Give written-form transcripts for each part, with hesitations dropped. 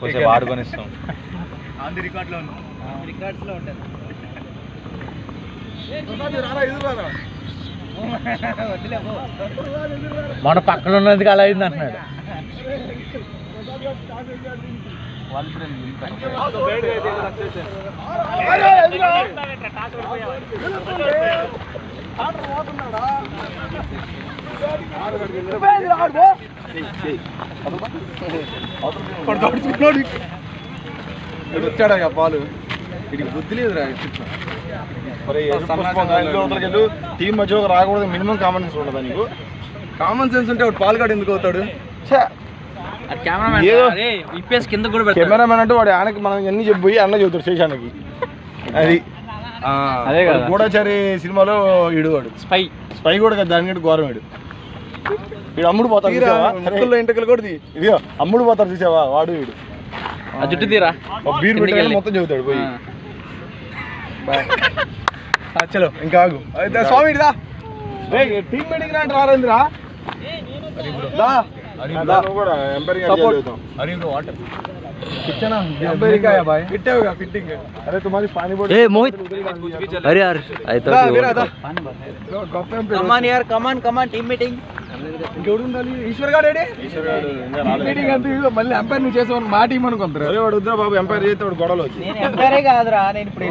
కొంచెం వాడుకొని ఇస్తాం. మన పక్కన ఉన్నది అలా అయింది అంటున్నాడు. వచ్చాడా బాలు వీడికి బుద్ధి లేదురా. టీం మధ్య రాకూడదు, మినిమం కామన్ సెన్స్ ఉండదా నీకు? కామన్ సెన్స్ ఉంటే వాడు పాల్గాడు ఎందుకు అవుతాడు? కెమెరామెన్ అంటే వాడు ఆయనకి మనం ఎన్ని చెప్పి అన్న చెబుతాడు శేషానికి. అది అదే కదా గూఢచారి సినిమాలో ఈడు వాడు స్పై కూడా కదా, దాని ఘోరం వీడు. వీడు అమ్ముడు పోతాడు ఇంటికలు కూడా ఇదిగో అమ్ముడు పోతాడు చూసావా వాడు వీడు. జుట్టు తీరా బీర్ పెట్టి మొత్తం చెబుతాడు పోయి. చలో ఇంకా ఆగు స్వామి టీం మీటింగ్ అంటే రాలేదురా. ఈశ్వర్ గారు మళ్ళీ ఎంపైర్ నువ్వు చేసావు మా టీం అనుకుంటారు. వాడు వద్దా బాబు, ఎంపైర్ చేస్తే వాడు గొడవలు వచ్చి కాదురా. నేను ఇప్పుడు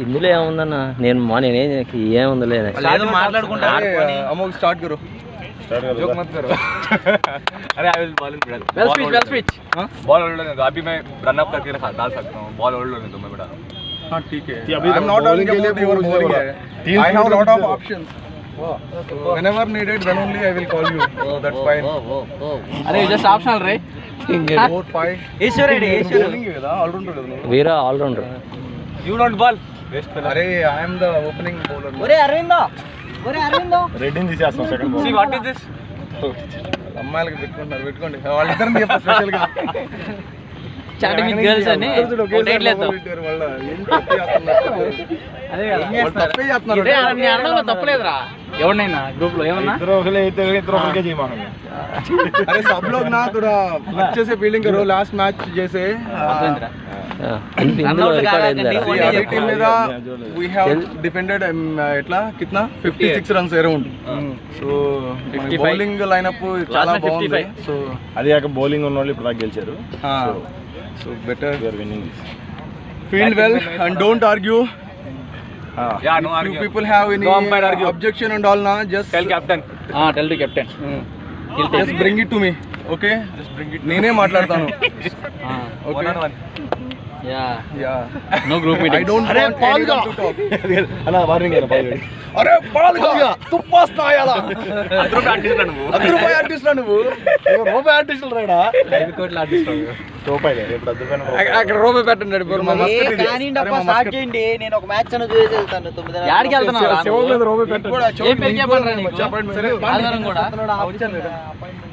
ఇందులో ఏముందన్నా, నేను ఏముందిలే మాట్లాడుకుంటా. స్టార్ట్ కరు जोक मत करो. अरे I will ball in well speech ball hold होने दो. अभी मैं रन अप करके डाल सकता हूँ. बॉल होल्ड होने दो, मैं बता रहा हूँ. हाँ ठीक है. आई एम नॉट ऑन के लिए योर बॉलिंग है. I have lot of options. Whenever needed, then only I will call you. That's fine. अरे just optional रे. 4 5. ईश्वर रेडी. ईश्वर bowling కదా all rounder కదా. Veera all rounder. You don't ball. अरे I am the opening bowler. ఒరే అరవిందో రెడ్డిని తీసేస్తాం second ball. See what is this? అమ్మాయిలకి పెట్టుకోండి వాళ్ళిద్దరిని చెప్పు స్పెషల్ గా. చాటింగ్ విత్ గర్ల్స్ అని టైటిల్ లేద్దాం. అదే కదా తప్పే చేస్తున్నారు. నీ అర్థంలో తప్పలేదురా. ఎవరినైనా గ్రూప్ లో ఏమన్నా ఇద్దరు ఒకలే అయితే ఇద్దరు ఒకరికే చేయమను. अरे सब लोग ना थोड़ा अच्छे से फील्डिंग करो. लास्ट मैच जैसे टीम में we have defended ఎట్లా कितना 56 runs around. So bowling lineup చాలా బాగుంది. సో అది కాక బౌలింగ్ ఉన్న వాళ్ళు ఇప్పుడు దాకా గెలిచారు. So better we are winning this. Field well and don't argue. Yeah, no argue. If people have any objection and all, na just tell captain. Tell the captain. Just bring it to me. Okay? Just bring it. నేనే మాట్లాడతాను. Okay. Yeah. No group meeting. I don't want anyone to talk. అన్న warning అయినా ball. అరే పాల్గా తుప్పాస్తా అయ్యాలా. అదరు రూపాయి artist నువ్వు. రూపాయి ఆర్టిస్టులు రాడా. 5 కోట్ల ఆర్టిస్ట్ రూపాయలే రేపు అద్దుపైన అక్కడ రూపాయి పెట్టండి. మా మస్కట్ ఇది. స్టార్ట్ చేయండి. నేను ఒక మ్యాచ్ అన్న చూసి వెళ్తాను. 9 యాడికి వెళ్తున్నావు? శివం మీద రూపాయి పెట్టండి. ఏం పేరు చెప్పాలరా నీకు? చెప్పండి సరే. ఆధారం కూడా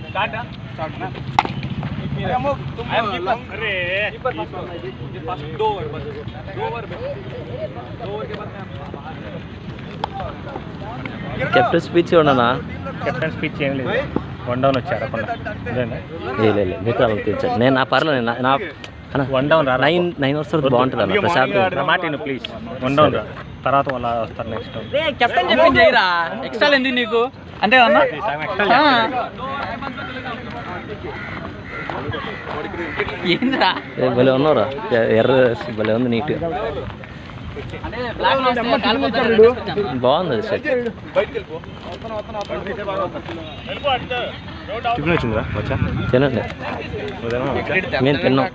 స్టార్ట్ నా కెప్టెన్ స్పీచ్ ఉండనా? కెప్టెన్ స్పీచ్ ఏం లేదు. 1 డౌన్ వచ్చారు అక్కడ. లేదు మీకు అలా తెచ్చాను నేను. నా పర్లేదు నా 1 డౌన్ 9 వస్తుంది బాగుంటుంది అన్న. ప్రశాంత్ మాట ప్లీజ్. 1 డౌన్ తర్వాత వాళ్ళు వస్తారు నెక్స్ట్. కెప్టెన్ చెప్పింది చేయరా. ఎక్స్ట్రా ఎందుకు నీకు అంతే అన్న. ఏంద్రా భలే ఉన్నారా. ఎర్ర భలే ఉంది నీట్గా. బాగుంది అది సెట్. టిఫిన్ వచ్చిందిరా వచ్చా తినండి. మేము తిన్నాం.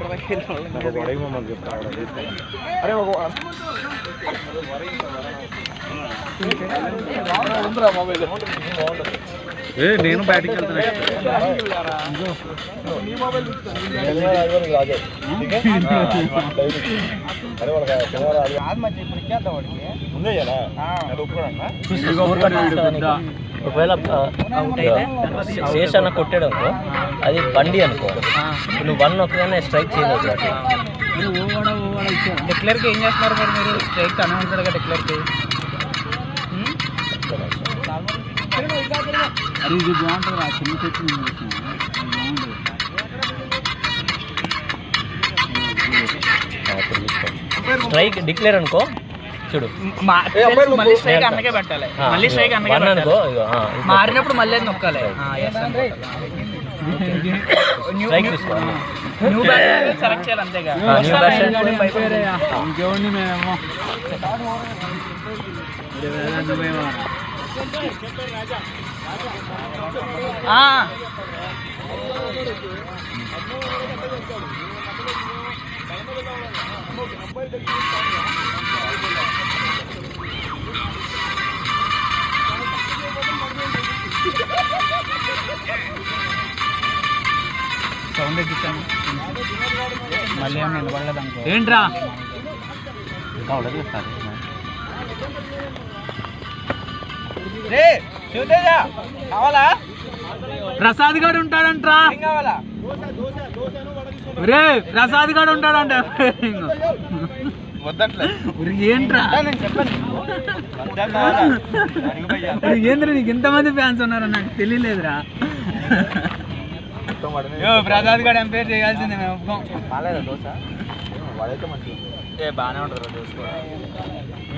నేను బ్యాటింగ్ వెళ్తున్నా. ఒకవేళ శేష్ అన్న కొట్టాడు అనుకో, అది బండి అనుకో, నువ్వు 1 ఒకగానే స్ట్రైక్ చేయలేదు. డిక్లేర్కి ఏం చేస్తున్నారు మరి మీరు? స్ట్రైక్ అనే ఉంటాడు కదా డిక్లేర్కి. అది ఇది బాగుంటుంది ఆ చిన్న చెట్టు స్ట్రైక్ డిక్లేర్ అనుకో చూడు మళ్ళీ స్ట్రైక్ అన్నకే పెట్టాలి. మళ్ళీ స్ట్రైక్ అన్నకే అనుకో మారినప్పుడు మళ్ళీ నొక్కాలి. స్ట్రైక్ తీసుకో. న్యూ బ్యాచ్ సెలెక్ట్ చేయాలి అంతేగా. ఇంకేమండి మేమేమో సౌండ్ ఎక్కించాను మళ్ళీ ఏమన్నా నిలబడలేదు అనుకో. ఏంట్రా కావాలా? ప్రసాద్ గారు ఉంటాడంట్రా. కావాలా? రే ప్రసాద్ గారు ఉంటాడంట. ఏంట్రా ఏంద్ర నీకు ఇంతమంది ఫ్యాన్స్ ఉన్నారా? నాకు తెలియలేదురా. ప్రసాద్ గారు ఎంపైర్ చేయాల్సిందే మేము ఒప్పుకోం. బాగానే ఉంటుంది దోశ.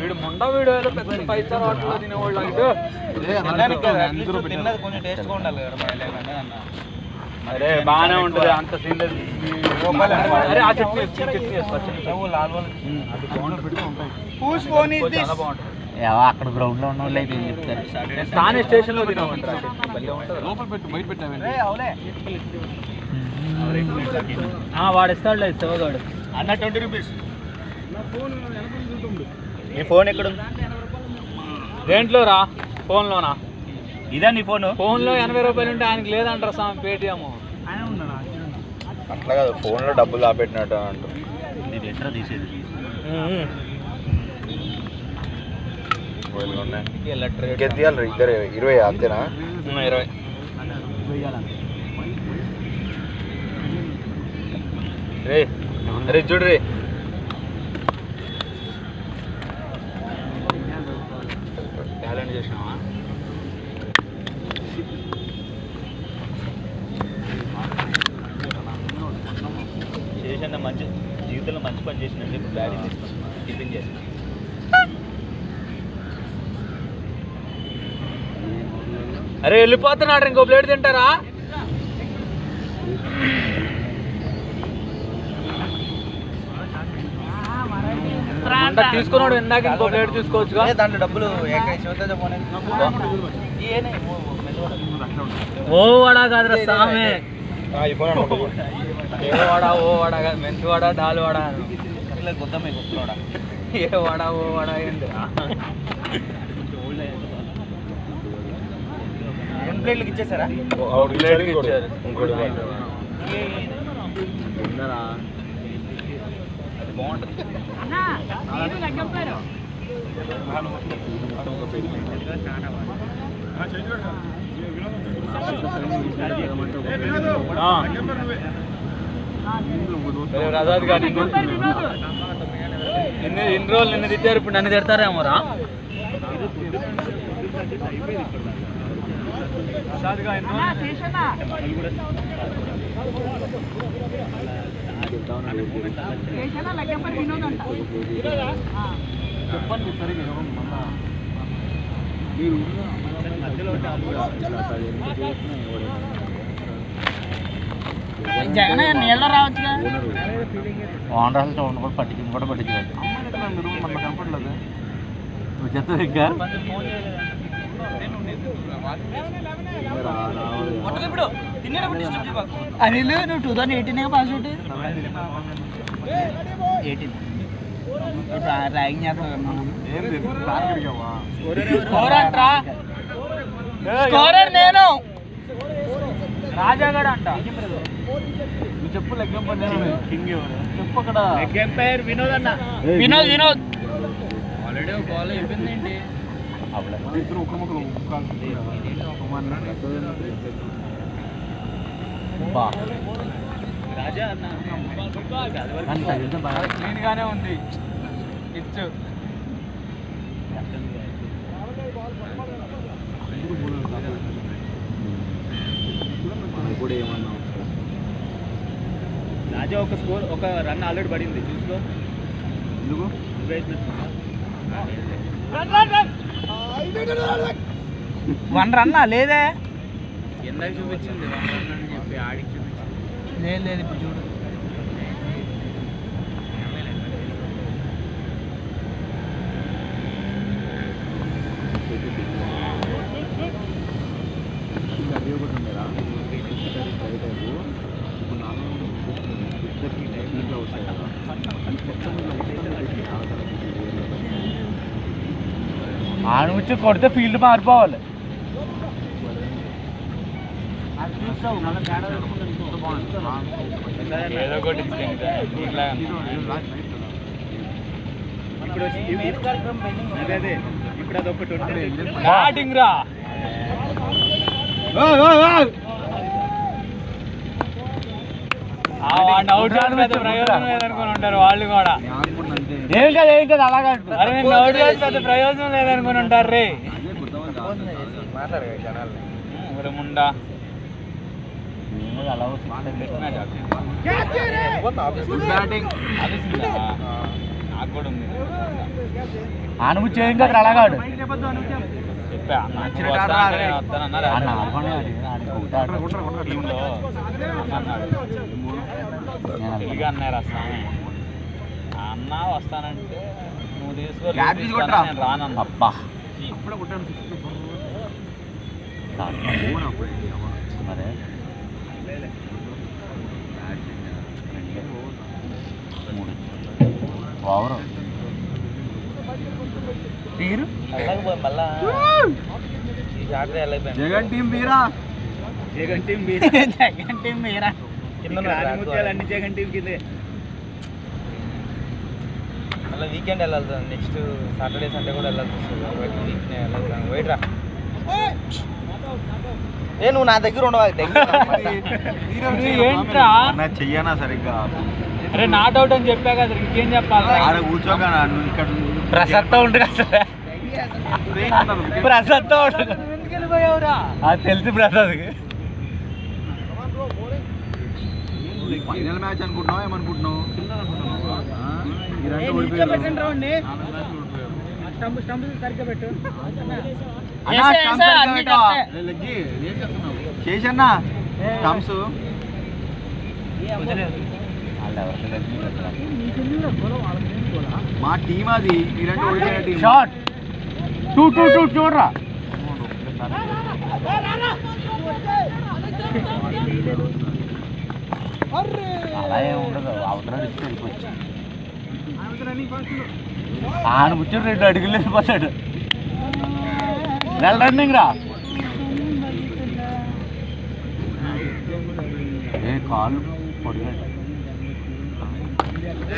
వీడు మొండ వీడు పెద్ద 5 స్టార్ హోటల్లో తినేవాళ్ళు. కొంచెం టేస్ట్గా ఉండాలి కదా. అరే బాగానే ఉంటుంది, అంత సీన్ లేదు. అరే ఆ చట్నీ చాలా బాగుంటుంది. అక్కడ గ్రౌండ్ లో ఉన్న వాళ్ళు అయితే చెప్తారు. స్థానిక స్టేషన్ లో తినమంటారు. లోపల పెట్టు, బయట పెట్టాము. వాడు ఇస్తాడులే శివగాడు అన్న 20 రూపీస్. నీ ఫోన్ ఎక్కడ? దేంట్లో రా? ఫోన్లోనా? ఇదా నీ ఫోన్? ఫోన్లో 80 రూపాయలు ఉంటే ఆయనకి లేదంటారు స్వామి పేటిఎం. అట్లా కాదు, ఫోన్లో డబ్బులు దాపెట్టినట్టు అంటారు. ఇది ఎట్లా తీసేది? 20 ఇద్దరు 20 అంతేనా? 20. రే చూడు రే. టాలెంట్ చేసినావా? చేసిన మంచి జీవితంలో మంచి పని చేసినట్టు ఇప్పుడు బ్యాడీ తీసుకున్నాను. టిఫిన్ చేసి అరే వెళ్ళిపోతున్నాడు, ఇంకో ప్లేట్ తింటారా? తీసుకున్నాడు ఇందాక, ఇంకో ప్లేట్ తీసుకోవచ్చుగా. దాంట్లో డబ్బులు ఓ వడా కాదురా సామే. ఏ వడ ఓ వడ కాదు, మెంతి వడ డాలు వడ కొద్దామే కొత్తలోడా. ఏ వడ ఓ వడ ఏందిరా? 2 ప్లేట్లకి ఇచ్చేసారా? ఇంకోటి బాగుంటుంది. రజాద్ గారు ఇన్ని రోజులు నిన్ను తిట్టారు, ఇప్పుడు నన్ను తిడతారేమో రా. చెప్పండి సరిగ్గా జగన్ నీళ్ళ రావచ్చుగా. ఓనర్ చూడండి కూడా పట్టించి కూడా పట్టించుకోవాలి. కనపడలేదు చెత్త ఇంకా అనిల్ నువ్వు 2018 పాస్ అవుట్. 18 ర్యాగింగ్ చేస్తాను నేను. రాజాగడ అంట. నువ్వు చెప్పు లెగ్గంపర్ చెప్పు అక్కడ. ఎంపైర్ వినోద్ అన్న. వినోద్ ఆల్రెడీ ఒక బాల్ అయిపోయిందండి. ఇద్దరు ఒక ముక్కలు రాజా అన్న క్లీన్ గానే ఉంది పిచ్. రాజా ఒక రన్ ఆల్రెడీ పడింది చూసుకో. ఎందుకు 1 రన్ లేదే ఎందాక చూపించింది 1 రన్ అని చెప్పి ఆడికి చూపించింది. లేదు ఇప్పుడు చూడు. ఆడముచ్చి కొడితే ఫీల్డ్ మారిపోవాలి. ఏదో ఒకటి ఇప్పుడు అదే ఇప్పుడు అదొకటి ఉంటుంది. బ్యాటింగ్ రా. అవుట్ పెద్ద ప్రయోజనం లేదనుకుని ఉంటారు వాళ్ళు కూడా. ఏం కదా అలాగా. అరే నేను అవుట్ పెద్ద ప్రయోజనం లేదనుకుని ఉంటారు రే. ముండా నాకు కూడా ఉంది. అనుభూతి ఏం కదా అలాగాడు. టీంలో ఇక అన్నారు వస్తాను అన్న వస్తానంటే నువ్వు తీసుకో నేను రానన్నా. అబ్బా ఓవర్ పేరు మళ్ళా ఈ షాట్ వెళ్ళిపోయింది. జగన్ టీం వీరా జగన్ టీం మీరా అన్ని జగన్ టీం కిందే. మళ్ళీ వీకెండ్ వెళ్ళాలి సార్. నెక్స్ట్ సాటర్డే సండే కూడా వెళ్ళాల్సి వస్తుంది. వెయిట్ రా నువ్వు నా దగ్గర ఏంట్రా చెయ్యనా సరిగ్గా. అరే నాట్ అవుట్ అని చెప్పా కదా ఇంకేం చెప్పాలి. కూర్చోగా ఇక్కడ ప్రసత్తా ఉంటుంది అసలు. ప్రసత్తా ఉంటుంది అది తెలుసు ప్రసాద్కి. ఫైనల్ మ్యాచ్ అనుకుంటున్నావు ఏమనుకుంటున్నావు? చేసన్నా స్టంప్స్ మా టీం అది మీరంటే ఓడిపోయిన టీం. షాట్ 2-2 చూడరా. అలా ఏమి ఉండదు. అవతల వెళ్ళిపోవచ్చు. ఆయన కూర్చొని 2 అడుగులు వెళ్ళిపోతాడు. వెల్ రన్నింగ్ రా. ఏ కాలు పొడిగాడు.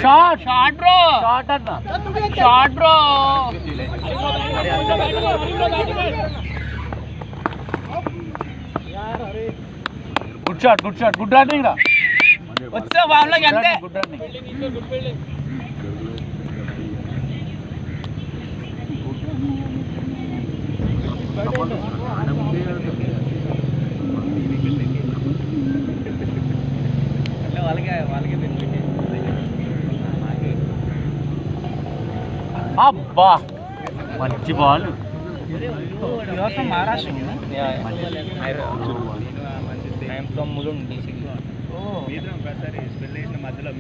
Shot bro. షాట్ అన్న shot bro. Good shot good running రా. వచ్చా వాళ్ళకి అంతే. Good running. వాళ్ళకే అబ్బా మంచి ball. Maharashtra from Mulund basically. మధ్యలో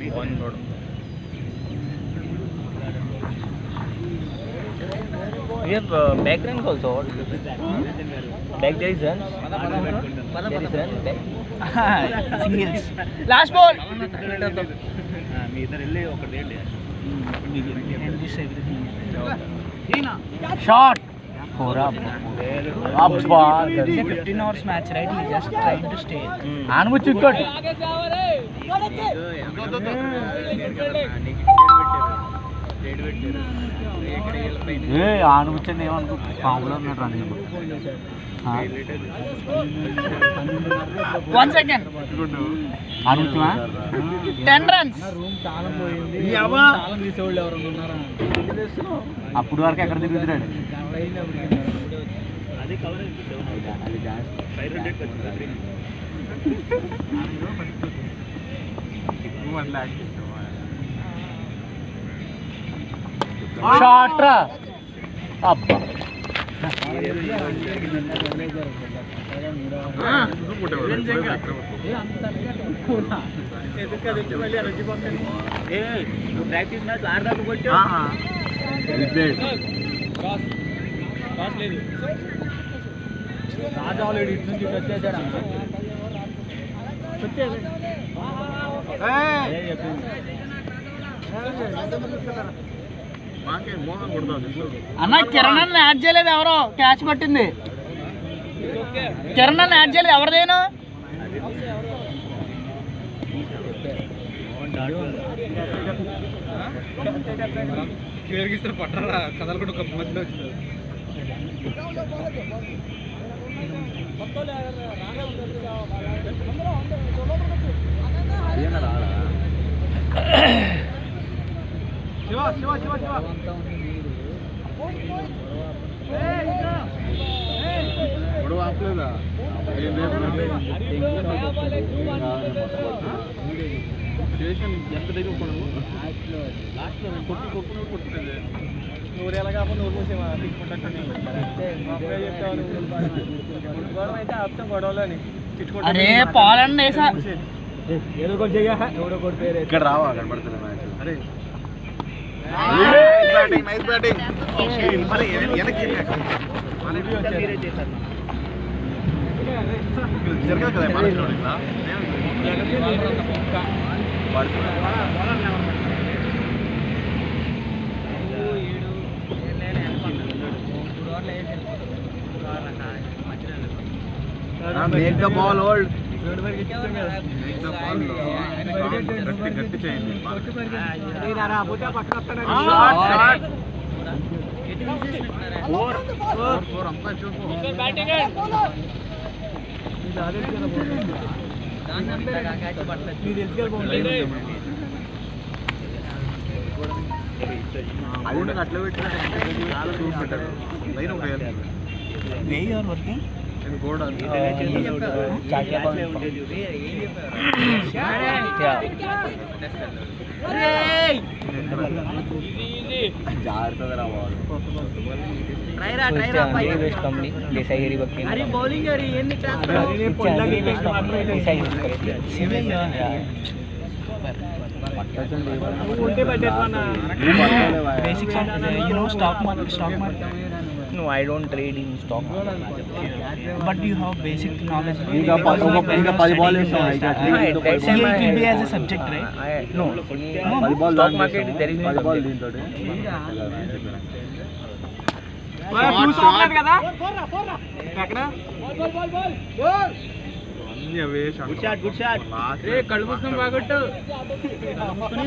we have back runs also. Back there is runs. There is run back. Singles. Last ball. మీ ఇద్దరు వెళ్ళి ఒకటి ఏంటి షాట్. అబ్బా 15 hours match, right? He just trying to stay. అనుభూతి ఇంకోటి. ఆడుముచ్చండి ఏమనుకో పాములో ఉన్నాడు రన్నింగ్ 1 సెకండ్ ఆడుముచ్చమా 10 runs అప్పుడు వరకు ఎక్కడ తిరుగుతున్నాడు షాట్ రా అబ్బా ప్రాక్టీస్ మ్యాచ్ ఆడదాకా కొట్టు రాజావాళ్ళు ఇటు నుంచి వచ్చేసాడు అన్న కిరణ్ అన్న యాడ్ చేయలేదు ఎవరో క్యాచ్ పట్టింది కిరణ్ అన్న యాడ్ చేయలేదు ఎవరిదేను పట్టరా కదలకుండా ఒక మధ్యలో వచ్చింది ఎంత దగ్గర కొట్టుకుంటుంది ఊరు ఎలా కాకుండా ఊరు మూసేమా అయితే అర్థం గొడవలని అరే పాలండి వేసా ఏదో ఒకటి చెయ్య ఎవడో ఒకటి పేరు ఇక్కడ రావా కనబడుతుంది మ్యాచ్ అరే నైస్ బ్యాటింగ్ జరగదు కదా మేక్ ద బాల్ హోల్డ్ గట్టి చేయండి అది కూడా అట్లా పెట్టిన చాలా చూసి పెట్టారు లైన్ వర్కింగ్ కూడా జాగ్రత్తగా రావాలి basics of you know stock market. No, I don't trade in stock market. But you have basic knowledge. ಈಗ 10 ball it will be as a subject, right? No, stock market there is no subject. కదా ఎక్కడ good shot కళ్ళు పుస్తకం బాగొట్టు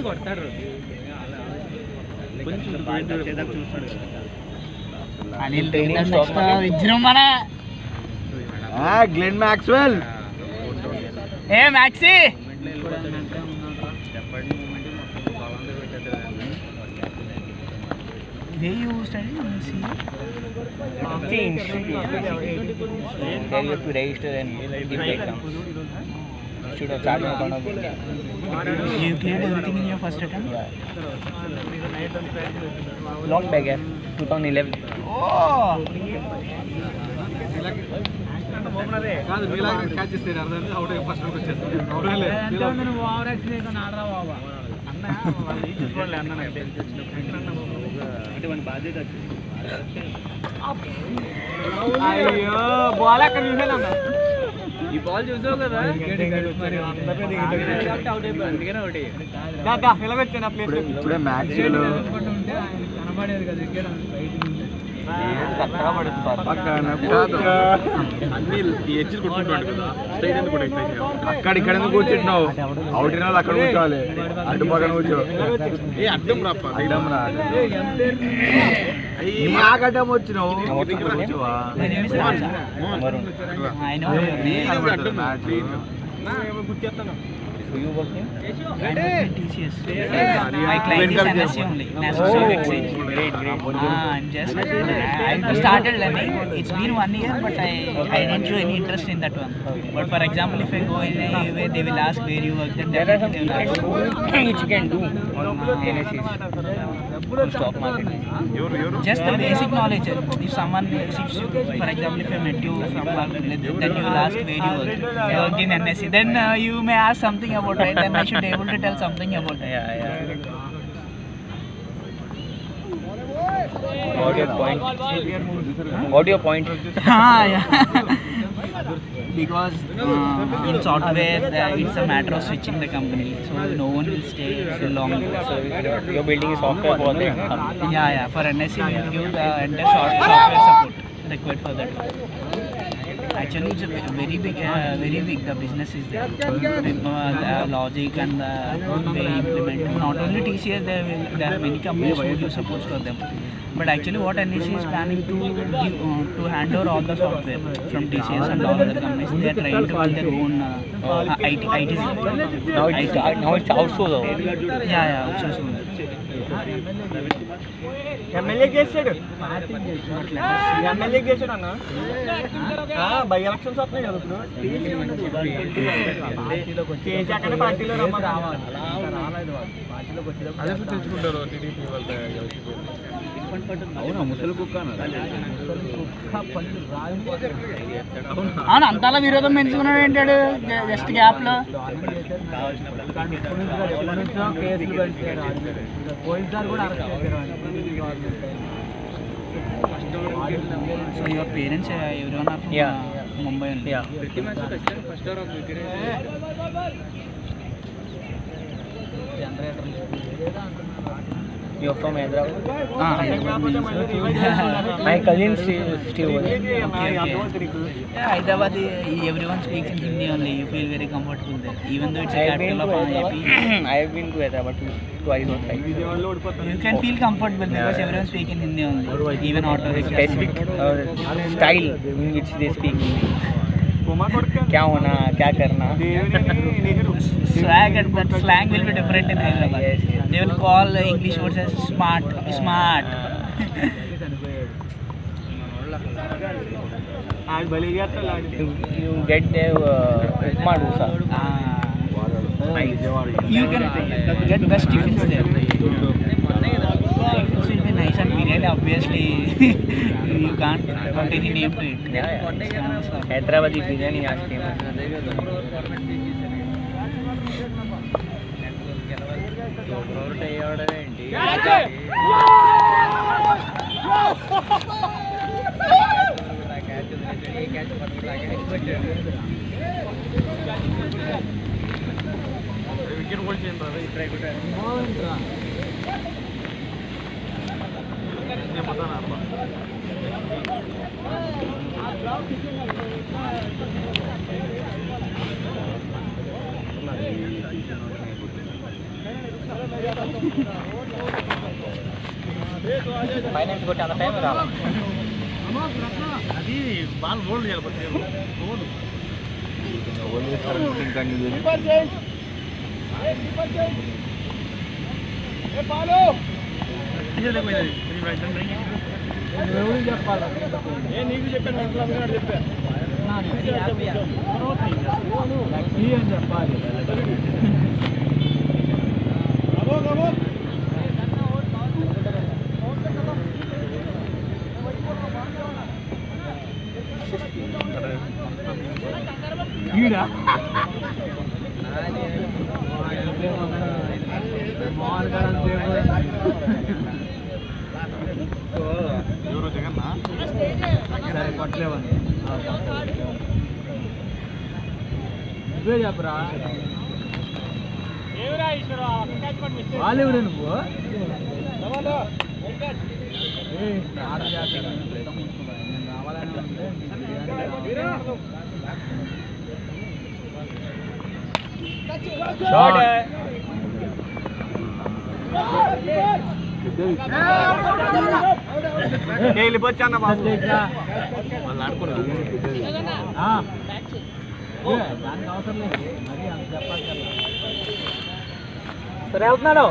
కొడతారు అనిల్ విజృంభణ మన Glenn Maxwell A maxi where you study change there you have to register and give the exam should have charged account of India. you cleared everything in your first attempt? Long back 2011. Oh కాదు మీలాగా catch చేస్తారు అర్థం out first వచ్చేస్తుంది over action చేయకుండా ఆడరా బాబా అన్న వాళ్ళు చూసుకోండి అన్న నాకు అంటే మన బాధ్యత అయ్యో బాల్ ఎక్కడ చూసానన్న ఈ బాల్ చూసావు కదా అవుట్ అయిపోయింది అందుకనే అవుట్ అయ్యాడు ఇలాగొచ్చాను ఆ ప్లేస్ ఇప్పుడే మ్యాక్స్వెల్ కనబడేది కదా వికెట్ బయట అన్ని ఎడ్జిలు కొట్టుకుంటాడు కదా స్ట్రైట్ ఎందుకు అక్కడ ఇక్కడ ఎందుకు కూర్చుంటున్నావు అవుట్ వాళ్ళు అక్కడ కూర్చోవాలి అటు పక్కన కూర్చో ఏ అడ్డం రా అడ్డం రా అడ్డం వచ్చినావు గుర్తేస్తాను. You working? I'm working TCS. My client is NSC only, National Stock Exchange. Great. I'm just I started learning. It's been 1 year, but I didn't show any interest in that one. But for example, if I go anywhere, they will ask where you work. Then There are some things which you can do on NSEs, on stock market. just the basic knowledge. If someone, for example, if I met you from then you will ask where you work. I worked in NSC. Then you may ask something about it. Then I should be able to tell something about it. Yeah. What your point? Yeah. Because in software, it's a matter of switching the company, so no one will stay so long. So you're building a software for them. Yeah. For NSC, we will give the entire software support required for that. Actually, it's a very big. The business is there. The logic and the way implement. Not only TCS, there are many companies who give support for them. But actually, what NSC is planning to give, to hand over all the software from TCS and all other companies. They are trying to build their own IT. Now it's outsourced. Yeah, outsourcing. MLA చేసాడు అన్న by elections వస్తున్నాయి కదా ఇప్పుడు చేసి అక్కడ పార్టీలో అదే తెలుసుకుంటారు టీడీపీ వాళ్ళ అవునా ముసలి కుక్క అవును అంతలా విరోధం పెంచుకున్నాడు ఏంటాడు జస్ట్ గ్యాప్ లో. పోయినసారి కూడా సో యువర్ పేరెంట్స్ ఎవరైనా ముంబై అండి. You're from Hyderabad? My cousin still over there. Okay. Yeah, Hyderabad, everyone speaks in Hindi only. You feel very comfortable there, even though it's a capital of AP. I have been to Hyderabad twice or thrice. You can feel comfortable because everyone speaks in Hindi only, even auto rickshaw. Specific style in which they speak Hindi. क्या होना क्या करना Swag and that slang will be different in Hyderabad. They will call English words as smart. You get the upma dosa. You can get best tiffins there. Tiffins will be nice and biryani obviously you can't put any name to it. Yeah. Hyderabadi biryani is famous. Finance got on the time or అది బాగా role చేయాలి road నీకు చెప్పాను చెప్పాలి ఈడా ఎవరు జగన్నా సరే కొట్టలేవని ఇవే చెప్పరా వాళ్ళు ఎవరు నువ్వు ఆర్డర్ చేస్తాను నేను రావాలని ఉంటే షాట్ వెళ్ళిపోవచ్చన్న బాబు దానికి అవసరం లేదు మరి అంత చెప్పాలి సరే వెళ్తున్నాడు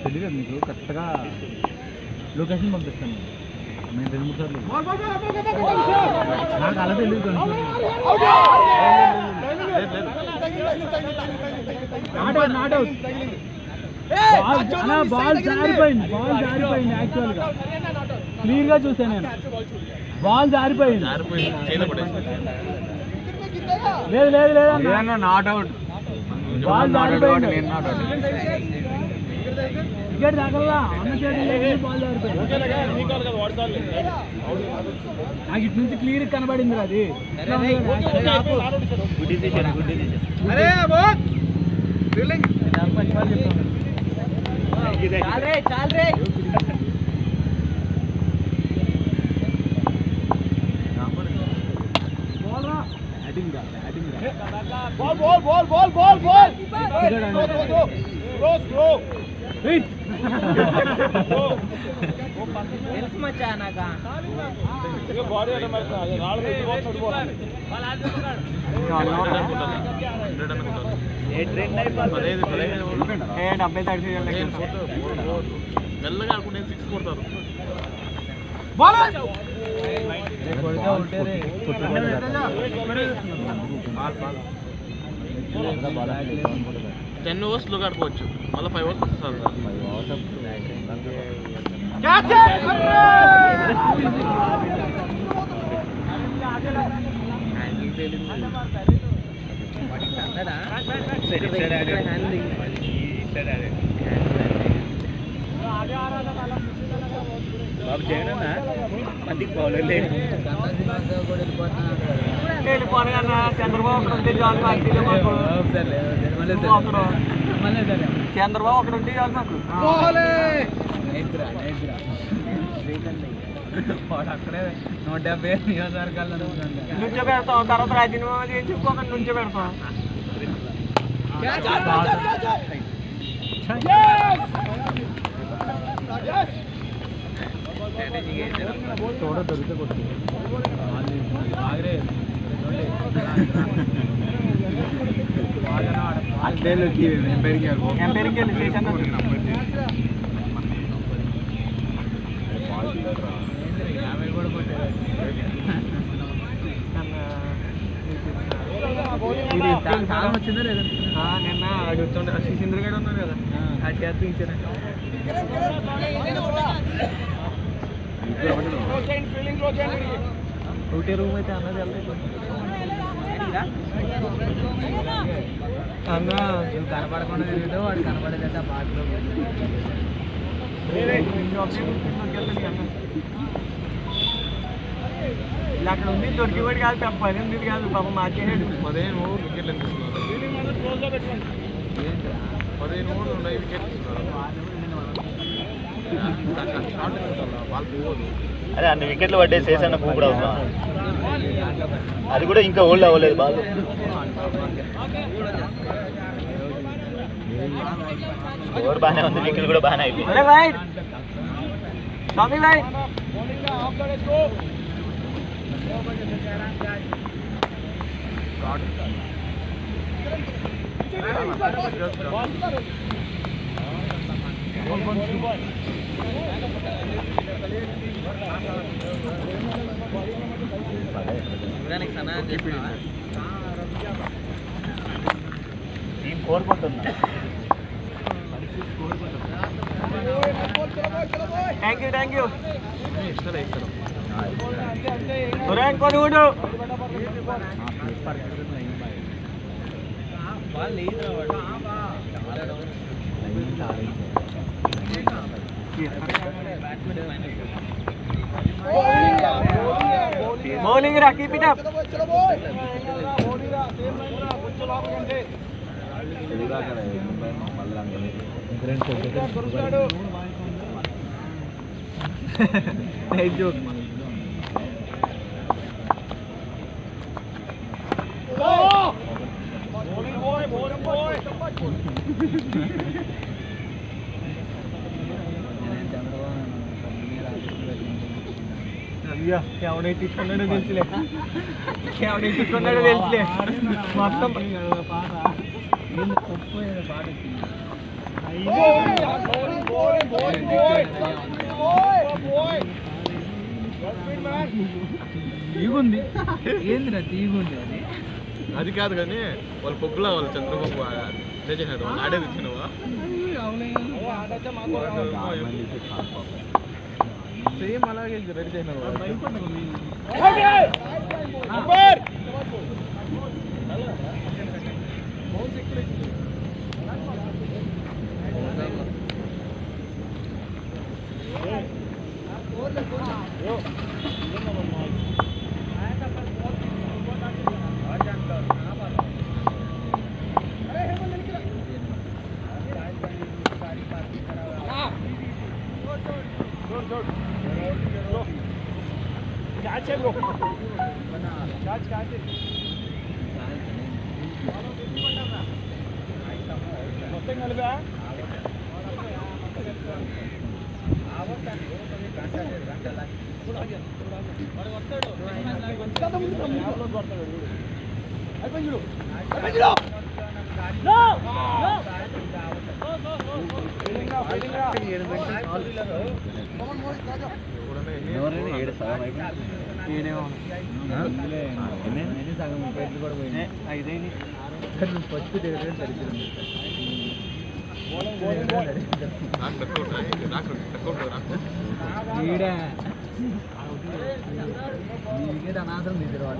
తెలియదు మీకు కరెక్ట్గా లొకేషన్ పంపిస్తాను నేను 2-3 సార్లు నాకు అలా తెలియదు బాల్ జారిపోయింది యాక్చువల్గా క్లియర్గా చూసాను నేను బాల్ జారిపోయింది లేదు లేదు లేదు నాట్ అవుట్ బాల్ జారిపోయింది వికెట్ తగలలా అన్న చేతి బాల్ జారిపోయింది నాకు ఇటు నుంచి క్లియర్ కనబడింది అది టెన్ ఓవర్స్లో ఆడుకోవచ్చు మళ్ళీ 5 ఓవర్స్ వస్తుంది బాబు జగనన్నా మందికి బౌలర్ లేదు చంద్రబాబు అక్కడ ఉంటే చాలు చంద్రబాబు అక్కడ ఉంటే చాలు మాకు అక్కడే 170 నియోజకవర్గాల్లో నుంచో పెడతాం తర్వాత రాజీనామా చేసి చెప్పుకోకుండా నుంచో పెడతాం వచ్చిందా లేదా నిన్న అడుగుతుండే శశీంద్ర గడు ఉన్నారు కదా ఆ చేతి ఇచ్చాను ఒకటే రూమ్ అయితే అన్నది అన్న నువ్వు కనపడకుండా తిరుగుతావు వాడు కనపడేదట బాగా ఇలా అక్కడ ఉంది దొరికివాడు కాదు పని ఉంది కాదు పాపం మార్చేసాడు 15 ఓవర్లు వికెట్లు అదే అన్ని వికెట్లు పడ్డే శేషన్న పువ్వు కూడా అవుతా అది కూడా ఇంకా ఓల్డ్ అవ్వలేదు బాగా స్కోర్ బాగానే ఉంది వికెట్లు కూడా బాగానే అయిపోయింది టీం కోరుకుంటున్నా థ్యాంక్ యూ కొనుగోడు బౌలింగ్ రా, కీప్ ఇట్ అప్. తీసుకున్నాడో తెలుసులే మొత్తం తీగుంది ఏందిరా తీగుంది అది అది కాదు కానీ వాళ్ళు పొగ్గులా వాళ్ళు చంద్రబాబు చేసినాడు ఆడే తెచ్చినవా సేమ్ అలాగే రెడీ చేసినారు అనాథం అందరూ